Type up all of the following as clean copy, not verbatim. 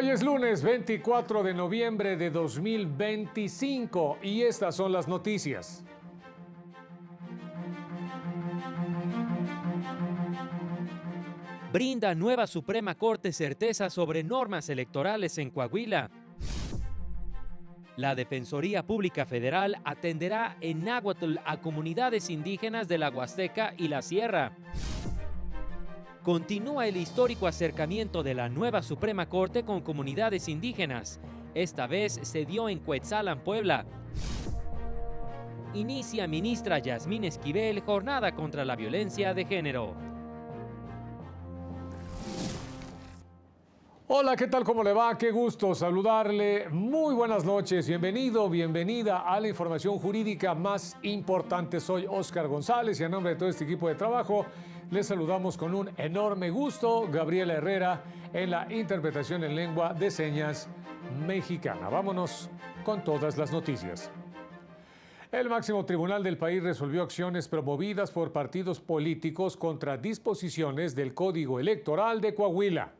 Hoy es lunes 24 de noviembre de 2025 y estas son las noticias. Brinda nueva Suprema Corte certeza sobre normas electorales en Coahuila. La Defensoría Pública Federal atenderá en náhuatl a comunidades indígenas de la Huasteca y la Sierra. Continúa el histórico acercamiento de la nueva Suprema Corte con comunidades indígenas. Esta vez se dio en Cuetzalan, Puebla. Inicia ministra Yasmín Esquivel jornada contra la violencia de género. Hola, ¿qué tal? ¿Cómo le va? Qué gusto saludarle. Muy buenas noches. Bienvenido, bienvenida a la información jurídica más importante. Soy Óscar González y a nombre de todo este equipo de trabajo les saludamos con un enorme gusto. Gabriela Herrera en la interpretación en lengua de señas mexicana. Vámonos con todas las noticias. El máximo tribunal del país resolvió acciones promovidas por partidos políticos contra disposiciones del Código Electoral de Coahuila.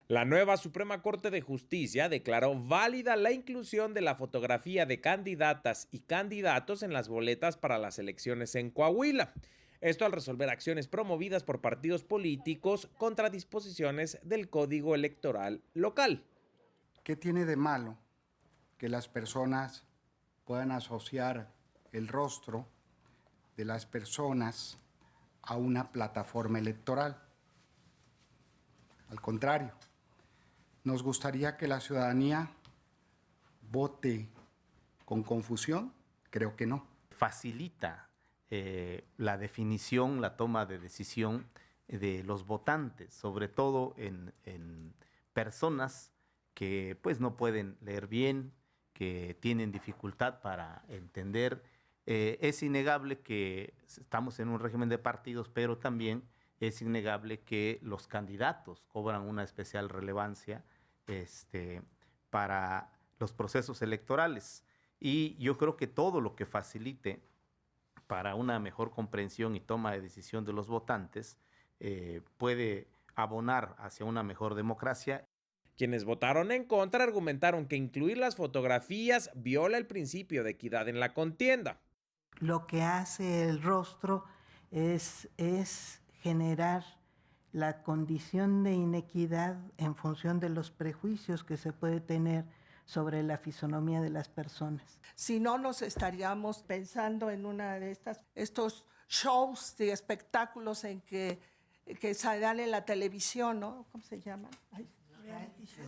La nueva Suprema Corte de Justicia declaró válida la inclusión de la fotografía de candidatas y candidatos en las boletas para las elecciones en Coahuila. Esto al resolver acciones promovidas por partidos políticos contra disposiciones del Código Electoral local. ¿Qué tiene de malo que las personas puedan asociar el rostro de las personas a una plataforma electoral? Al contrario. ¿Nos gustaría que la ciudadanía vote con confusión? Creo que no. Facilita la definición, la toma de decisión de los votantes, sobre todo en personas que pues no pueden leer bien, que tienen dificultad para entender. Es innegable que estamos en un régimen de partidos, pero también es innegable que los candidatos cobran una especial relevancia para los procesos electorales. Y yo creo que todo lo que facilite para una mejor comprensión y toma de decisión de los votantes puede abonar hacia una mejor democracia. Quienes votaron en contra argumentaron que incluir las fotografías viola el principio de equidad en la contienda. Lo que hace el rostro es generar la condición de inequidad en función de los prejuicios que se puede tener sobre la fisonomía de las personas. Si no, nos estaríamos pensando en una de estos shows de espectáculos en que se dan en la televisión, ¿no? ¿Cómo se llaman?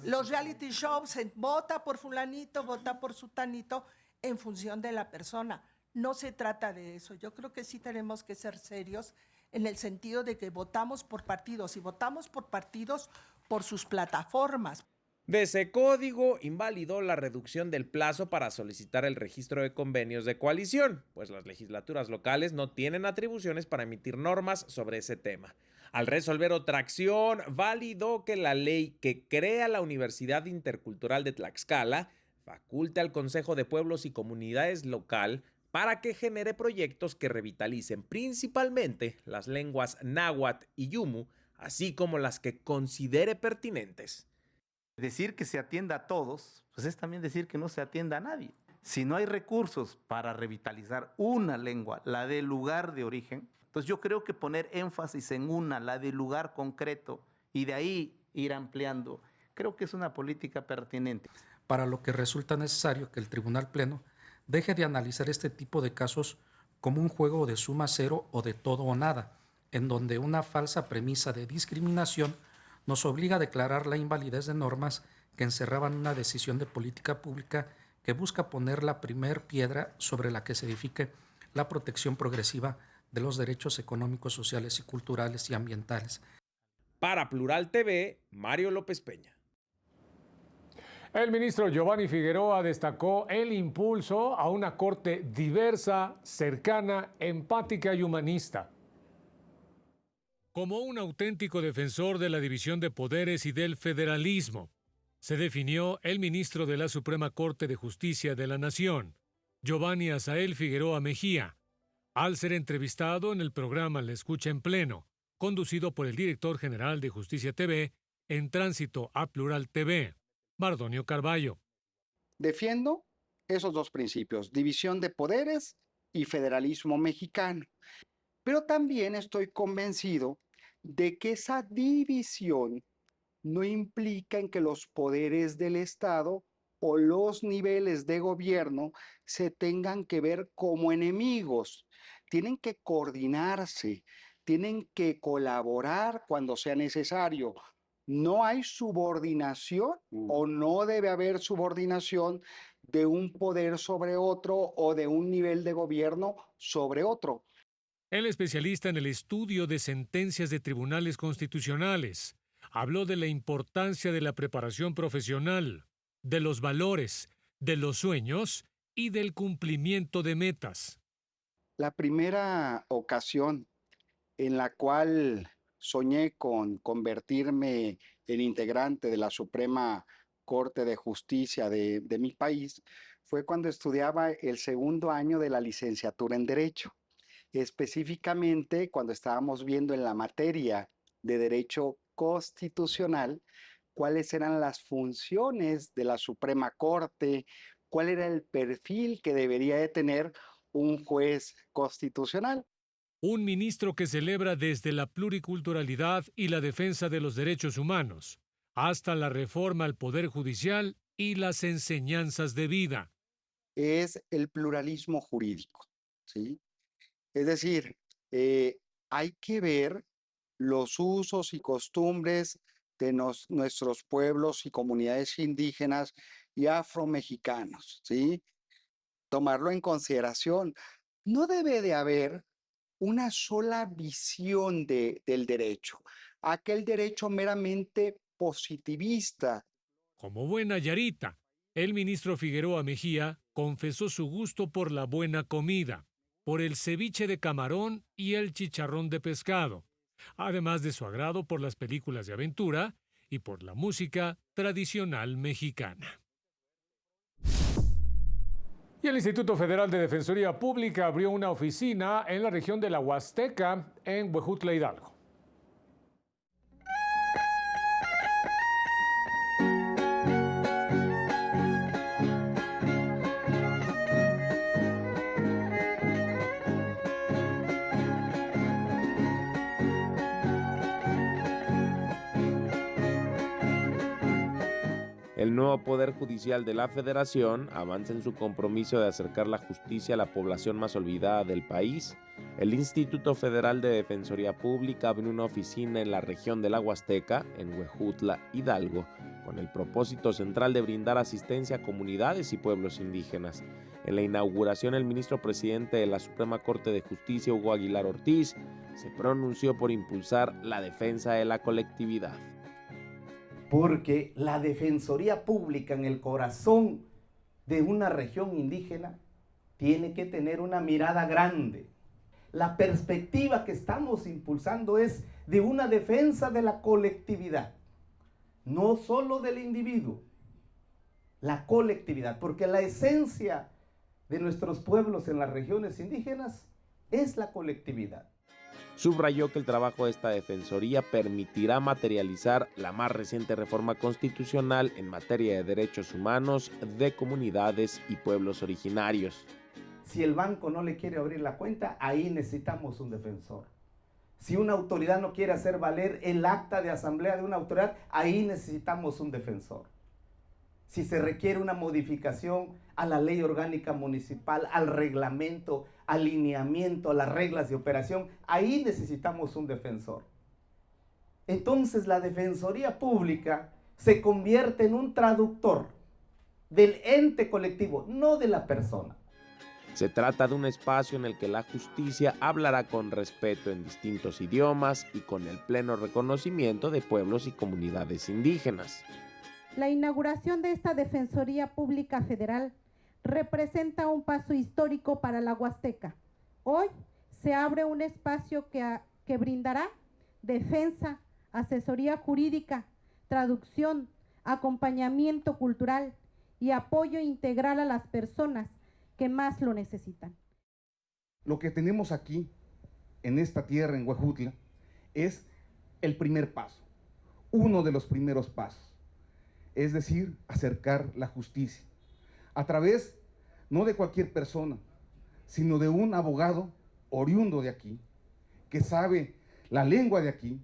Los reality shows, vota por fulanito, vota por sutanito, en función de la persona. No se trata de eso. Yo creo que sí tenemos que ser serios en el sentido de que votamos por partidos y votamos por partidos por sus plataformas. De ese código invalidó la reducción del plazo para solicitar el registro de convenios de coalición, pues las legislaturas locales no tienen atribuciones para emitir normas sobre ese tema. Al resolver otra acción, validó que la ley que crea la Universidad Intercultural de Tlaxcala faculte al Consejo de Pueblos y Comunidades local para que genere proyectos que revitalicen principalmente las lenguas náhuatl y yumu, así como las que considere pertinentes. Decir que se atienda a todos, pues es también decir que no se atienda a nadie. Si no hay recursos para revitalizar una lengua, la del lugar de origen, entonces yo creo que poner énfasis en una, la del lugar concreto, y de ahí ir ampliando, creo que es una política pertinente. Para lo que resulta necesario que el Tribunal Pleno deje de analizar este tipo de casos como un juego de suma cero o de todo o nada, en donde una falsa premisa de discriminación nos obliga a declarar la invalidez de normas que encerraban una decisión de política pública que busca poner la primer piedra sobre la que se edifique la protección progresiva de los derechos económicos, sociales y culturales y ambientales. Para Plural TV, Mario López Peña. El ministro Giovanni Figueroa destacó el impulso a una corte diversa, cercana, empática y humanista. Como un auténtico defensor de la división de poderes y del federalismo, se definió el ministro de la Suprema Corte de Justicia de la Nación, Giovanni Asael Figueroa Mejía, al ser entrevistado en el programa La Escucha en Pleno, conducido por el director general de Justicia TV, En Tránsito a Plural TV, Mardonio Carballo. Defiendo esos dos principios, división de poderes y federalismo mexicano. Pero también estoy convencido de que esa división no implica en que los poderes del Estado o los niveles de gobierno se tengan que ver como enemigos. Tienen que coordinarse, tienen que colaborar cuando sea necesario. No hay subordinación o no debe haber subordinación de un poder sobre otro o de un nivel de gobierno sobre otro. El especialista en el estudio de sentencias de tribunales constitucionales habló de la importancia de la preparación profesional, de los valores, de los sueños y del cumplimiento de metas. La primera ocasión en la cual soñé con convertirme en integrante de la Suprema Corte de Justicia de mi país fue cuando estudiaba el segundo año de la licenciatura en Derecho. Específicamente cuando estábamos viendo en la materia de Derecho Constitucional cuáles eran las funciones de la Suprema Corte, cuál era el perfil que debería de tener un juez constitucional. Un ministro que celebra desde la pluriculturalidad y la defensa de los derechos humanos, hasta la reforma al Poder Judicial y las enseñanzas de vida. Es el pluralismo jurídico, ¿sí? Es decir, hay que ver los usos y costumbres de nuestros pueblos y comunidades indígenas y afromexicanos, ¿sí? Tomarlo en consideración. No debe de haber una sola visión del derecho, aquel derecho meramente positivista. Como buena yarita, el ministro Figueroa Mejía confesó su gusto por la buena comida, por el ceviche de camarón y el chicharrón de pescado, además de su agrado por las películas de aventura y por la música tradicional mexicana. Y el Instituto Federal de Defensoría Pública abrió una oficina en la región de la Huasteca, en Huejutla, Hidalgo. El nuevo Poder Judicial de la Federación avanza en su compromiso de acercar la justicia a la población más olvidada del país. El Instituto Federal de Defensoría Pública abrió una oficina en la región de la Huasteca, en Huejutla, Hidalgo, con el propósito central de brindar asistencia a comunidades y pueblos indígenas. En la inauguración, el ministro presidente de la Suprema Corte de Justicia, Hugo Aguilar Ortiz, se pronunció por impulsar la defensa de la colectividad. Porque la defensoría pública en el corazón de una región indígena tiene que tener una mirada grande. La perspectiva que estamos impulsando es de una defensa de la colectividad, no solo del individuo, la colectividad, porque la esencia de nuestros pueblos en las regiones indígenas es la colectividad. Subrayó que el trabajo de esta defensoría permitirá materializar la más reciente reforma constitucional en materia de derechos humanos de comunidades y pueblos originarios. Si el banco no le quiere abrir la cuenta, ahí necesitamos un defensor. Si una autoridad no quiere hacer valer el acta de asamblea de una autoridad, ahí necesitamos un defensor. Si se requiere una modificación a la ley orgánica municipal, al reglamento, al lineamiento, a las reglas de operación, ahí necesitamos un defensor. Entonces la Defensoría Pública se convierte en un traductor del ente colectivo, no de la persona. Se trata de un espacio en el que la justicia hablará con respeto en distintos idiomas y con el pleno reconocimiento de pueblos y comunidades indígenas. La inauguración de esta Defensoría Pública Federal representa un paso histórico para la Huasteca. Hoy se abre un espacio que brindará defensa, asesoría jurídica, traducción, acompañamiento cultural y apoyo integral a las personas que más lo necesitan. Lo que tenemos aquí, en esta tierra, en Huejutla, es el primer paso. uno de los primeros pasos, es decir, acercar la justicia a través no de cualquier persona, sino de un abogado oriundo de aquí, que sabe la lengua de aquí,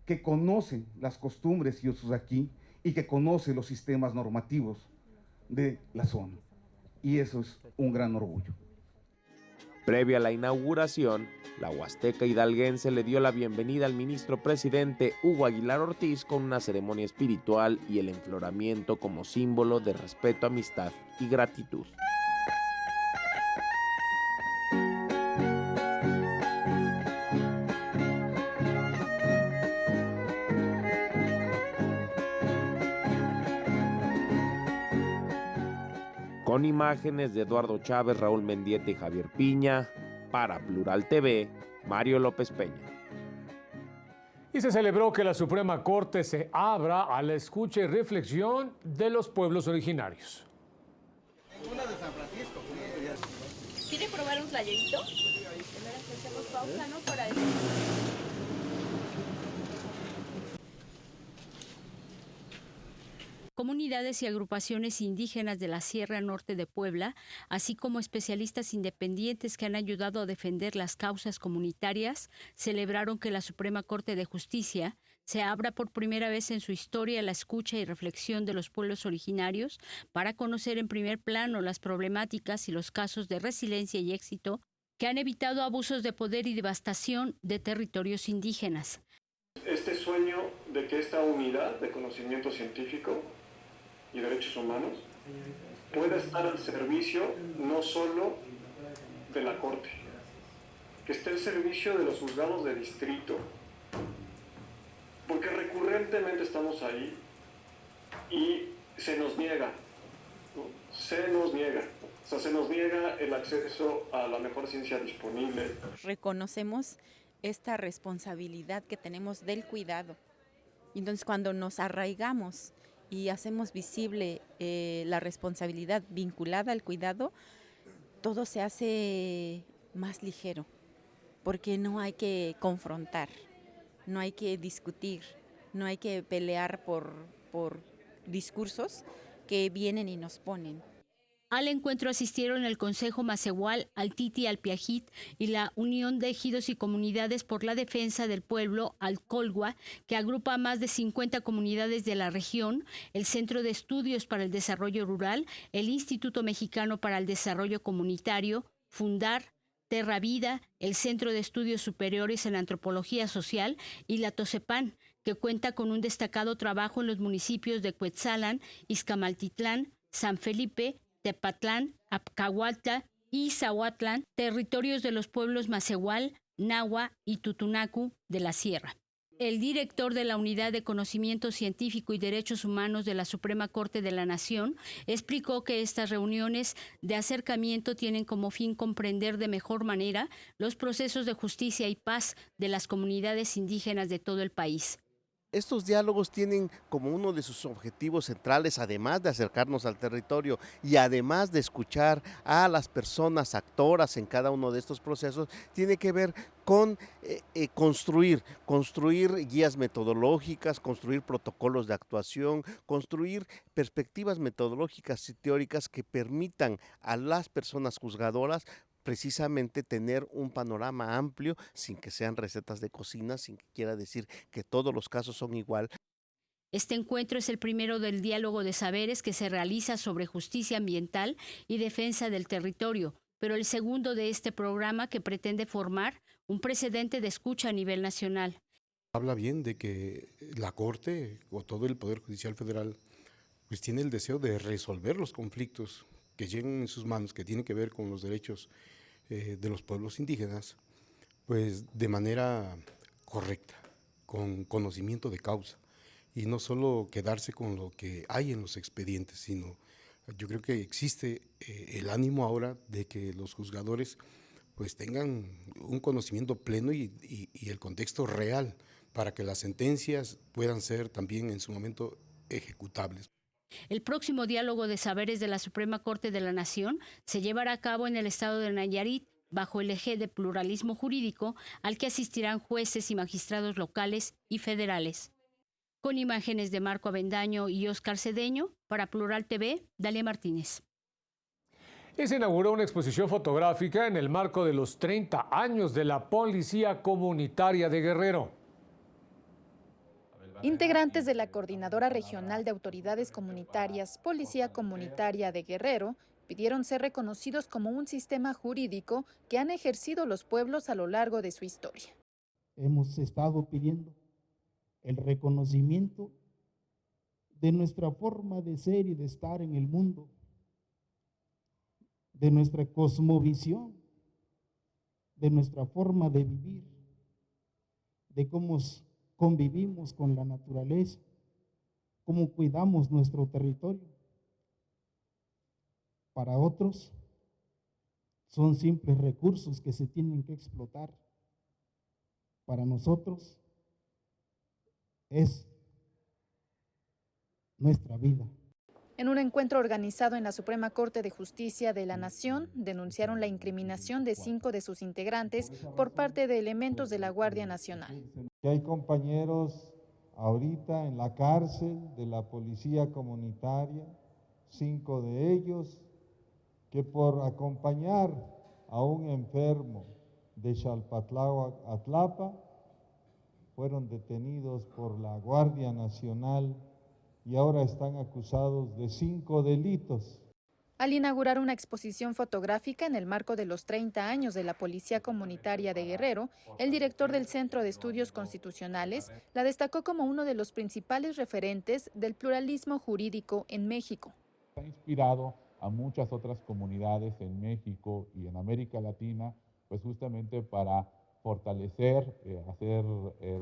que conoce las costumbres y usos de aquí y que conoce los sistemas normativos de la zona. Y eso es un gran orgullo. Previa a la inauguración, la Huasteca hidalguense le dio la bienvenida al ministro presidente Hugo Aguilar Ortiz con una ceremonia espiritual y el enfloramiento como símbolo de respeto, amistad y gratitud. Con imágenes de Eduardo Chávez, Raúl Mendieta y Javier Piña, para Plural TV, Mario López Peña. Y se celebró que la Suprema Corte se abra a la escucha y reflexión de los pueblos originarios. ¿Quiere probar un playerito? Primero hacemos pausa, ¿no? Para eso. Comunidades y agrupaciones indígenas de la Sierra Norte de Puebla, así como especialistas independientes que han ayudado a defender las causas comunitarias, celebraron que la Suprema Corte de Justicia se abra por primera vez en su historia a la escucha y reflexión de los pueblos originarios para conocer en primer plano las problemáticas y los casos de resiliencia y éxito que han evitado abusos de poder y devastación de territorios indígenas. Este sueño de que esta unidad de conocimiento científico y derechos humanos pueda estar al servicio no solo de la Corte, que esté al servicio de los juzgados de distrito, porque recurrentemente estamos ahí y se nos niega, ¿no? Se nos niega el acceso a la mejor ciencia disponible. Reconocemos esta responsabilidad que tenemos del cuidado. Entonces, cuando nos arraigamos y hacemos visible la responsabilidad vinculada al cuidado, todo se hace más ligero, porque no hay que confrontar, no hay que discutir, no hay que pelear por discursos que vienen y nos ponen. Al encuentro asistieron el Consejo Macehual, Altiti Alpiajit y la Unión de Ejidos y Comunidades por la Defensa del Pueblo, Alcolgua, que agrupa a más de 50 comunidades de la región, el Centro de Estudios para el Desarrollo Rural, el Instituto Mexicano para el Desarrollo Comunitario, Fundar, Terra Vida, el Centro de Estudios Superiores en Antropología Social y la Tosepan, que cuenta con un destacado trabajo en los municipios de Cuetzalan, Izcamaltitlán, San Felipe, Tepatlán, Apcahuatla y Zahuatlán, territorios de los pueblos Macehual, Nahua y Tutunacu de la Sierra. El director de la Unidad de Conocimiento Científico y Derechos Humanos de la Suprema Corte de la Nación explicó que estas reuniones de acercamiento tienen como fin comprender de mejor manera los procesos de justicia y paz de las comunidades indígenas de todo el país. Estos diálogos tienen como uno de sus objetivos centrales, además de acercarnos al territorio y además de escuchar a las personas actoras en cada uno de estos procesos, tiene que ver con construir guías metodológicas, construir protocolos de actuación, construir perspectivas metodológicas y teóricas que permitan a las personas juzgadoras precisamente tener un panorama amplio, sin que sean recetas de cocina, sin que quiera decir que todos los casos son igual. Este encuentro es el primero del diálogo de saberes que se realiza sobre justicia ambiental y defensa del territorio, pero el segundo de este programa que pretende formar un precedente de escucha a nivel nacional. Habla bien de que la Corte o todo el Poder Judicial Federal pues tiene el deseo de resolver los conflictos que lleguen en sus manos, que tienen que ver con los derechos de los pueblos indígenas, pues de manera correcta, con conocimiento de causa, y no solo quedarse con lo que hay en los expedientes, sino yo creo que existe el ánimo ahora de que los juzgadores pues tengan un conocimiento pleno y el contexto real para que las sentencias puedan ser también en su momento ejecutables. El próximo diálogo de saberes de la Suprema Corte de la Nación se llevará a cabo en el estado de Nayarit, bajo el eje de pluralismo jurídico, al que asistirán jueces y magistrados locales y federales. Con imágenes de Marco Avendaño y Óscar Cedeño, para Plural TV, Dalia Martínez. Y se inauguró una exposición fotográfica en el marco de los 30 años de la Policía Comunitaria de Guerrero. Integrantes de la Coordinadora Regional de Autoridades Comunitarias, Policía Comunitaria de Guerrero, pidieron ser reconocidos como un sistema jurídico que han ejercido los pueblos a lo largo de su historia. Hemos estado pidiendo el reconocimiento de nuestra forma de ser y de estar en el mundo, de nuestra cosmovisión, de nuestra forma de vivir, de cómo convivimos con la naturaleza, cómo cuidamos nuestro territorio. Para otros, son simples recursos que se tienen que explotar. Para nosotros, es nuestra vida. En un encuentro organizado en la Suprema Corte de Justicia de la Nación, denunciaron la incriminación de 5 de sus integrantes por parte de elementos de la Guardia Nacional. Hay compañeros ahorita en la cárcel de la Policía Comunitaria, 5 de ellos, que por acompañar a un enfermo de Xalpatláhuac a Tlapa, fueron detenidos por la Guardia Nacional y ahora están acusados de 5 delitos. Al inaugurar una exposición fotográfica en el marco de los 30 años de la Policía Comunitaria de Guerrero, el director del Centro de Estudios Constitucionales la destacó como uno de los principales referentes del pluralismo jurídico en México. Ha inspirado a muchas otras comunidades en México y en América Latina, pues justamente para fortalecer,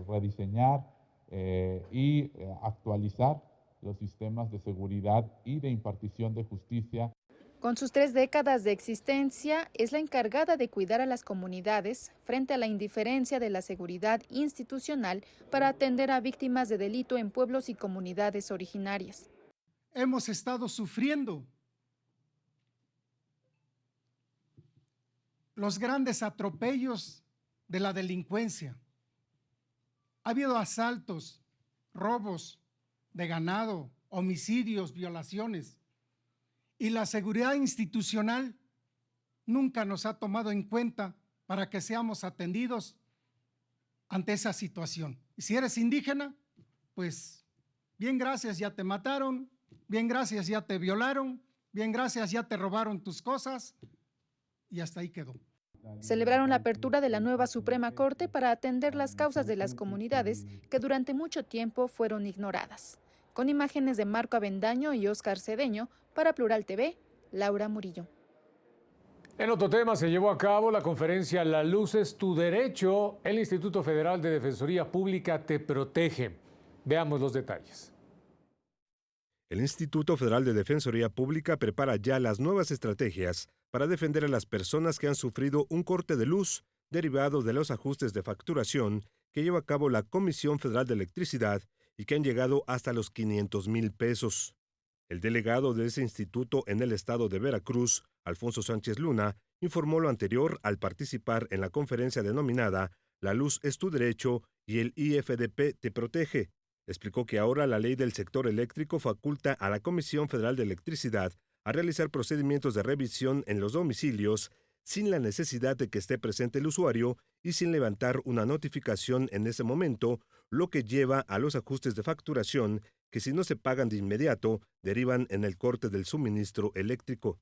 rediseñar y actualizar los sistemas de seguridad y de impartición de justicia. Con sus 3 décadas de existencia, es la encargada de cuidar a las comunidades frente a la indiferencia de la seguridad institucional para atender a víctimas de delito en pueblos y comunidades originarias. Hemos estado sufriendo los grandes atropellos de la delincuencia. Ha habido asaltos, robos de ganado, homicidios, violaciones. Y la seguridad institucional nunca nos ha tomado en cuenta para que seamos atendidos ante esa situación. Y si eres indígena, pues bien gracias, ya te mataron, bien gracias, ya te violaron, bien gracias, ya te robaron tus cosas y hasta ahí quedó. Celebraron la apertura de la nueva Suprema Corte para atender las causas de las comunidades que durante mucho tiempo fueron ignoradas. Con imágenes de Marco Avendaño y Óscar Cedeño, para Plural TV, Laura Murillo. En otro tema, se llevó a cabo la conferencia La Luz es tu derecho. El Instituto Federal de Defensoría Pública te protege. Veamos los detalles. El Instituto Federal de Defensoría Pública prepara ya las nuevas estrategias para defender a las personas que han sufrido un corte de luz derivado de los ajustes de facturación que lleva a cabo la Comisión Federal de Electricidad y que han llegado hasta los 500,000 pesos. El delegado de ese instituto en el estado de Veracruz, Alfonso Sánchez Luna, informó lo anterior al participar en la conferencia denominada La Luz es tu derecho y el IFDP te protege. Explicó que ahora la ley del sector eléctrico faculta a la Comisión Federal de Electricidad a realizar procedimientos de revisión en los domicilios sin la necesidad de que esté presente el usuario y sin levantar una notificación en ese momento, lo que lleva a los ajustes de facturación que, si no se pagan de inmediato, derivan en el corte del suministro eléctrico.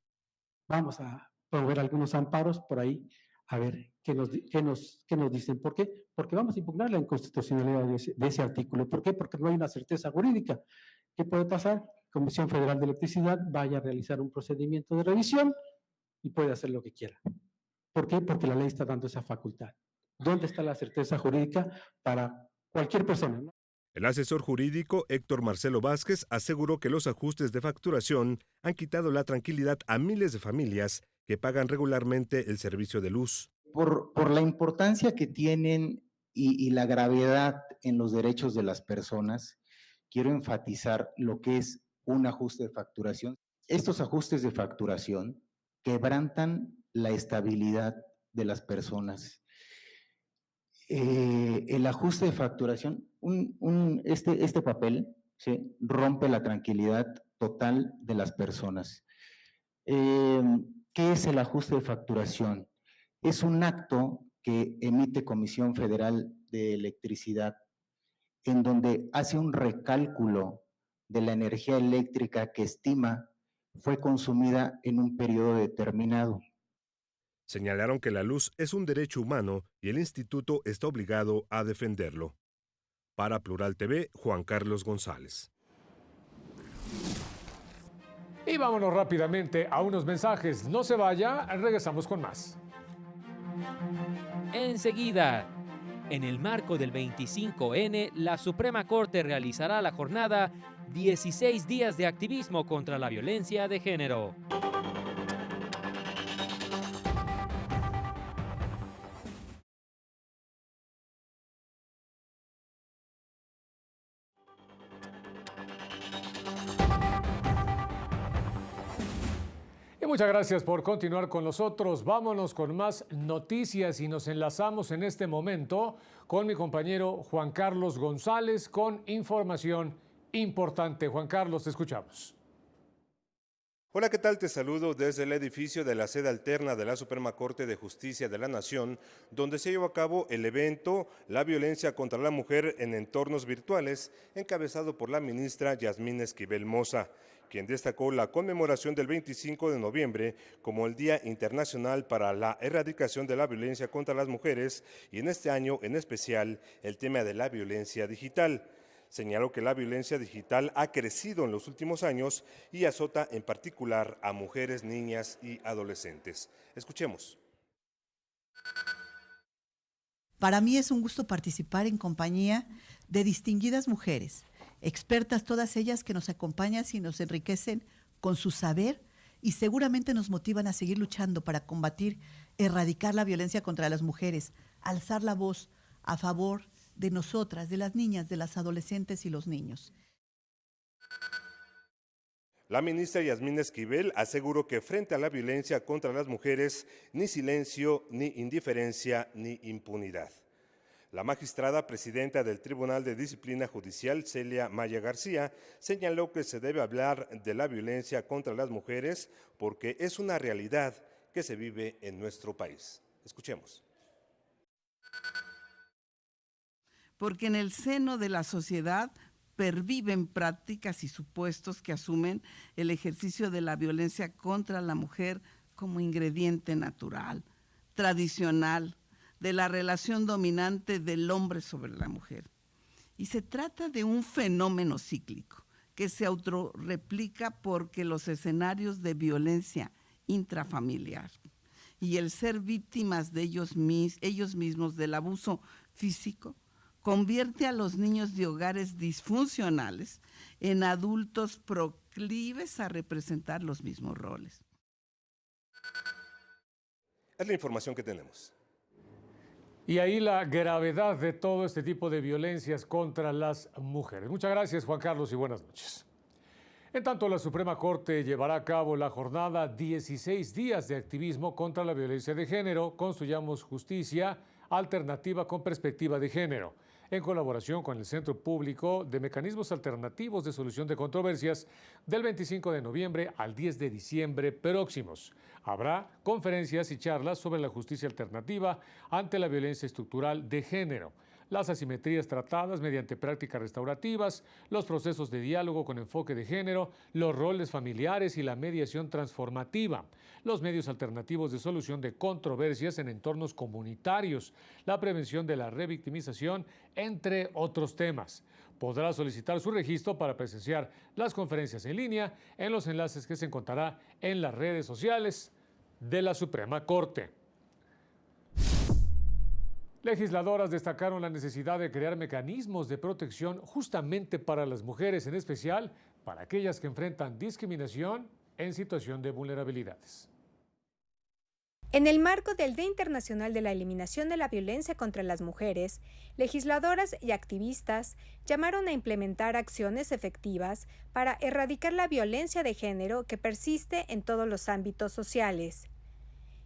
Vamos a promover algunos amparos por ahí, a ver qué nos dicen. ¿Por qué? Porque vamos a impugnar la inconstitucionalidad de ese artículo. ¿Por qué? Porque no hay una certeza jurídica. ¿Qué puede pasar? Comisión Federal de Electricidad vaya a realizar un procedimiento de revisión y puede hacer lo que quiera. ¿Por qué? Porque la ley está dando esa facultad. ¿Dónde está la certeza jurídica para cualquier persona, ¿no? El asesor jurídico Héctor Marcelo Vázquez aseguró que los ajustes de facturación han quitado la tranquilidad a miles de familias que pagan regularmente el servicio de luz. Por la importancia que tienen y la gravedad en los derechos de las personas, quiero enfatizar lo que es un ajuste de facturación. Estos ajustes de facturación quebrantan la estabilidad de las personas. el ajuste de facturación, este papel, ¿sí?, rompe la tranquilidad total de las personas. ¿Qué es el ajuste de facturación? Es un acto que emite Comisión Federal de Electricidad, en donde hace un recálculo de la energía eléctrica que estima fue consumida en un periodo determinado. Señalaron que la luz es un derecho humano y el instituto está obligado a defenderlo. Para Plural TV, Juan Carlos González. Y vámonos rápidamente a unos mensajes. No se vaya, regresamos con más. Enseguida, en el marco del 25N, la Suprema Corte realizará la jornada 16 días de activismo contra la violencia de género. Y muchas gracias por continuar con nosotros. Vámonos con más noticias y nos enlazamos en este momento con mi compañero Juan Carlos González con información importante. Juan Carlos, te escuchamos. Hola, ¿qué tal? Te saludo desde el edificio de la sede alterna de la Suprema Corte de Justicia de la Nación, donde se llevó a cabo el evento La violencia contra la mujer en entornos virtuales, encabezado por la ministra Yasmín Esquivel Moza, quien destacó la conmemoración del 25 de noviembre como el Día Internacional para la Erradicación de la Violencia contra las Mujeres y en este año en especial el tema de la violencia digital. Señaló que la violencia digital ha crecido en los últimos años y azota en particular a mujeres, niñas y adolescentes. Escuchemos. Para mí es un gusto participar en compañía de distinguidas mujeres, expertas todas ellas que nos acompañan y nos enriquecen con su saber y seguramente nos motivan a seguir luchando para combatir, erradicar la violencia contra las mujeres, alzar la voz a favor de nosotras, de las niñas, de las adolescentes y los niños. La ministra Yasmín Esquivel aseguró que frente a la violencia contra las mujeres, ni silencio, ni indiferencia, ni impunidad. La magistrada presidenta del Tribunal de Disciplina Judicial, Celia Maya García, señaló que se debe hablar de la violencia contra las mujeres porque es una realidad que se vive en nuestro país. Escuchemos. Porque en el seno de la sociedad perviven prácticas y supuestos que asumen el ejercicio de la violencia contra la mujer como ingrediente natural, tradicional, de la relación dominante del hombre sobre la mujer. Y se trata de un fenómeno cíclico que se autorreplica porque los escenarios de violencia intrafamiliar y el ser víctimas de ellos mismos del abuso físico convierte a los niños de hogares disfuncionales en adultos proclives a representar los mismos roles. Es la información que tenemos. Y ahí la gravedad de todo este tipo de violencias contra las mujeres. Muchas gracias, Juan Carlos, y buenas noches. En tanto, la Suprema Corte llevará a cabo la jornada 16 días de activismo contra la violencia de género, Construyamos Justicia Alternativa con Perspectiva de Género, en colaboración con el Centro Público de Mecanismos Alternativos de Solución de Controversias, del 25 de noviembre al 10 de diciembre próximos. Habrá conferencias y charlas sobre la justicia alternativa ante la violencia estructural de género, las asimetrías tratadas mediante prácticas restaurativas, los procesos de diálogo con enfoque de género, los roles familiares y la mediación transformativa, los medios alternativos de solución de controversias en entornos comunitarios, la prevención de la revictimización, entre otros temas. Podrá solicitar su registro para presenciar las conferencias en línea en los enlaces que se encontrará en las redes sociales de la Suprema Corte. Legisladoras destacaron la necesidad de crear mecanismos de protección justamente para las mujeres, en especial para aquellas que enfrentan discriminación en situación de vulnerabilidades. En el marco del Día Internacional de la Eliminación de la Violencia contra las Mujeres, legisladoras y activistas llamaron a implementar acciones efectivas para erradicar la violencia de género que persiste en todos los ámbitos sociales.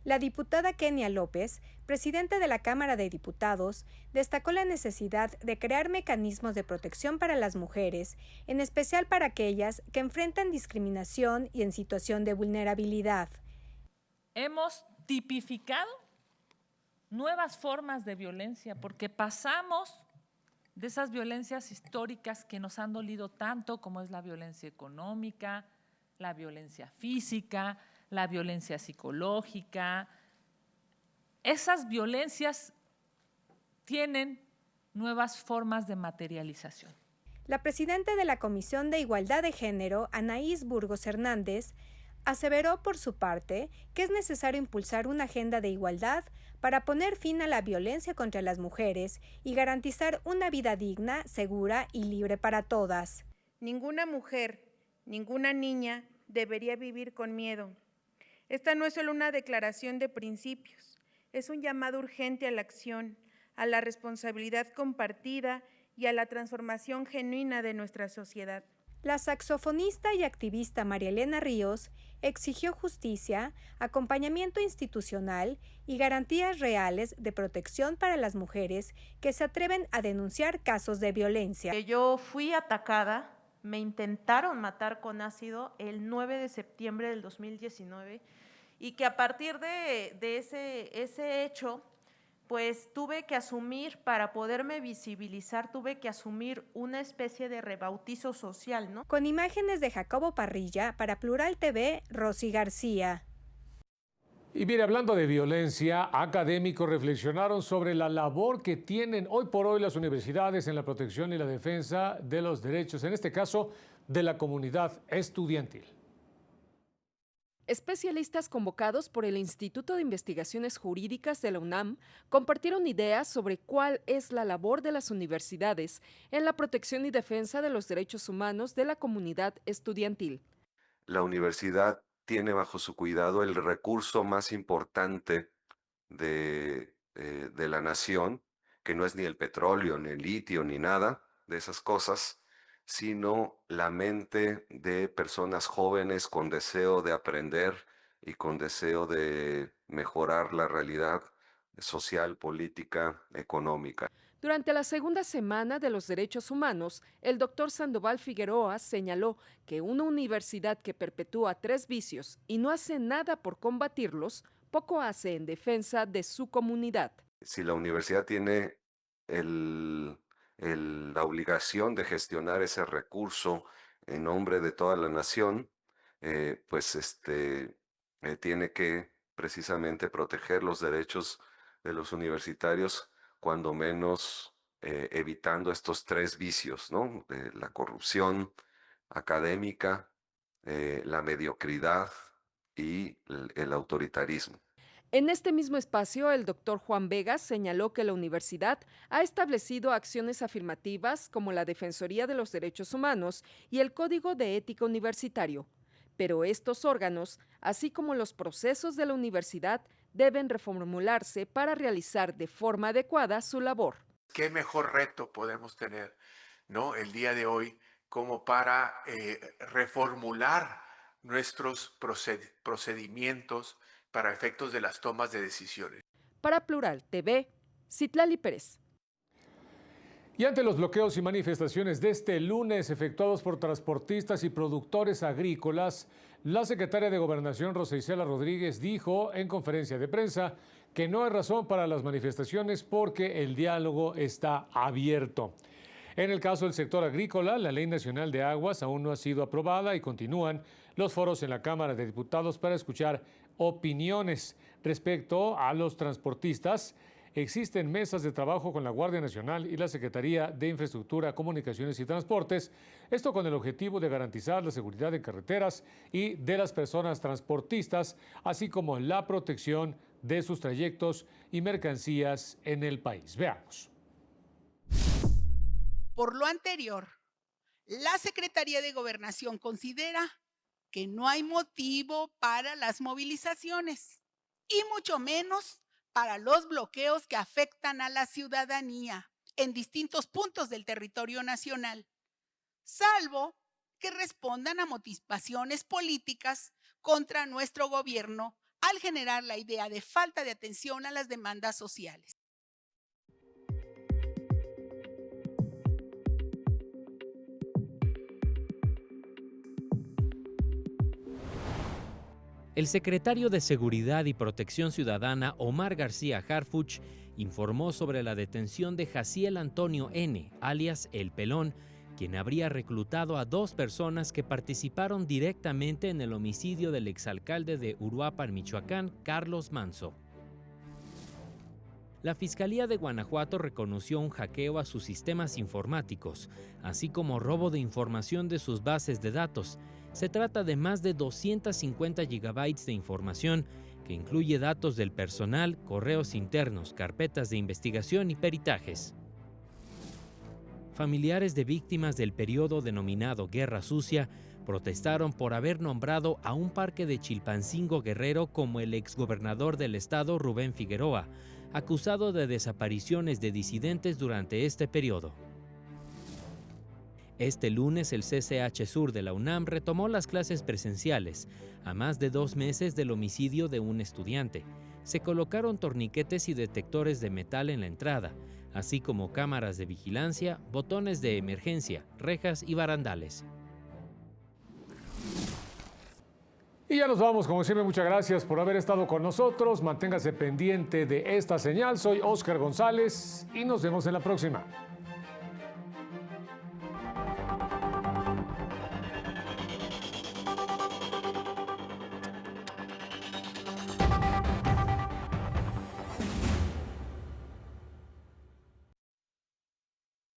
La diputada Kenia López, presidenta de la Cámara de Diputados, destacó la necesidad de crear mecanismos de protección para las mujeres, en especial para aquellas que enfrentan discriminación y en situación de vulnerabilidad. Hemos tipificado nuevas formas de violencia porque pasamos de esas violencias históricas que nos han dolido tanto, como es la violencia económica, la violencia física, la violencia psicológica. Esas violencias tienen nuevas formas de materialización. La presidenta de la Comisión de Igualdad de Género, Anaís Burgos Hernández, aseveró por su parte que es necesario impulsar una agenda de igualdad para poner fin a la violencia contra las mujeres y garantizar una vida digna, segura y libre para todas. Ninguna mujer, ninguna niña debería vivir con miedo. Esta no es solo una declaración de principios, es un llamado urgente a la acción, a la responsabilidad compartida y a la transformación genuina de nuestra sociedad. La saxofonista y activista María Elena Ríos exigió justicia, acompañamiento institucional y garantías reales de protección para las mujeres que se atreven a denunciar casos de violencia. Yo fui atacada, me intentaron matar con ácido el 9 de septiembre del 2019 y que a partir de ese hecho, pues tuve que asumir, para poderme visibilizar, tuve que asumir una especie de rebautizo social, ¿no? Con imágenes de Jacobo Parrilla, para Plural TV, Rosy García. Y mire, hablando de violencia, académicos reflexionaron sobre la labor que tienen hoy por hoy las universidades en la protección y la defensa de los derechos, en este caso, de la comunidad estudiantil. Especialistas convocados por el Instituto de Investigaciones Jurídicas de la UNAM compartieron ideas sobre cuál es la labor de las universidades en la protección y defensa de los derechos humanos de la comunidad estudiantil. La universidad tiene bajo su cuidado el recurso más importante de la nación, que no es ni el petróleo, ni el litio, ni nada de esas cosas, sino la mente de personas jóvenes con deseo de aprender y con deseo de mejorar la realidad social, política, económica. Durante la segunda semana de los derechos humanos, el doctor Sandoval Figueroa señaló que una universidad que perpetúa 3 vicios y no hace nada por combatirlos, poco hace en defensa de su comunidad. Si la universidad tiene la obligación de gestionar ese recurso en nombre de toda la nación, tiene que precisamente proteger los derechos de los universitarios, cuando menos evitando estos 3 vicios, ¿no? La corrupción académica, la mediocridad y el autoritarismo. En este mismo espacio, el doctor Juan Vegas señaló que la universidad ha establecido acciones afirmativas como la Defensoría de los Derechos Humanos y el Código de Ética Universitario, pero estos órganos, así como los procesos de la universidad, deben reformularse para realizar de forma adecuada su labor. ¿Qué mejor reto podemos tener, ¿no?, el día de hoy como para reformular nuestros procedimientos para efectos de las tomas de decisiones? Para Plural TV, Citlali Pérez. Y ante los bloqueos y manifestaciones de este lunes efectuados por transportistas y productores agrícolas, la secretaria de Gobernación, Rosa Isela Rodríguez, dijo en conferencia de prensa que no hay razón para las manifestaciones porque el diálogo está abierto. En el caso del sector agrícola, la Ley Nacional de Aguas aún no ha sido aprobada y continúan los foros en la Cámara de Diputados para escuchar opiniones. Respecto a los transportistas, existen mesas de trabajo con la Guardia Nacional y la Secretaría de Infraestructura, Comunicaciones y Transportes, esto con el objetivo de garantizar la seguridad en carreteras y de las personas transportistas, así como la protección de sus trayectos y mercancías en el país. Veamos. Por lo anterior, la Secretaría de Gobernación considera que no hay motivo para las movilizaciones y mucho menos para los bloqueos que afectan a la ciudadanía en distintos puntos del territorio nacional, salvo que respondan a motivaciones políticas contra nuestro gobierno al generar la idea de falta de atención a las demandas sociales. El secretario de Seguridad y Protección Ciudadana, Omar García Harfuch, informó sobre la detención de Jaciel Antonio N., alias El Pelón, quien habría reclutado a 2 personas que participaron directamente en el homicidio del exalcalde de Uruapan, Michoacán, Carlos Manso. La Fiscalía de Guanajuato reconoció un hackeo a sus sistemas informáticos, así como robo de información de sus bases de datos. Se trata de más de 250 gigabytes de información que incluye datos del personal, correos internos, carpetas de investigación y peritajes. Familiares de víctimas del periodo denominado Guerra Sucia protestaron por haber nombrado a un parque de Chilpancingo, Guerrero, como el exgobernador del estado, Rubén Figueroa, acusado de desapariciones de disidentes durante este periodo. Este lunes, el CCH Sur de la UNAM retomó las clases presenciales, a más de 2 meses del homicidio de un estudiante. Se colocaron torniquetes y detectores de metal en la entrada, así como cámaras de vigilancia, botones de emergencia, rejas y barandales. Y ya nos vamos, como siempre, muchas gracias por haber estado con nosotros. Manténgase pendiente de esta señal. Soy Óscar González y nos vemos en la próxima.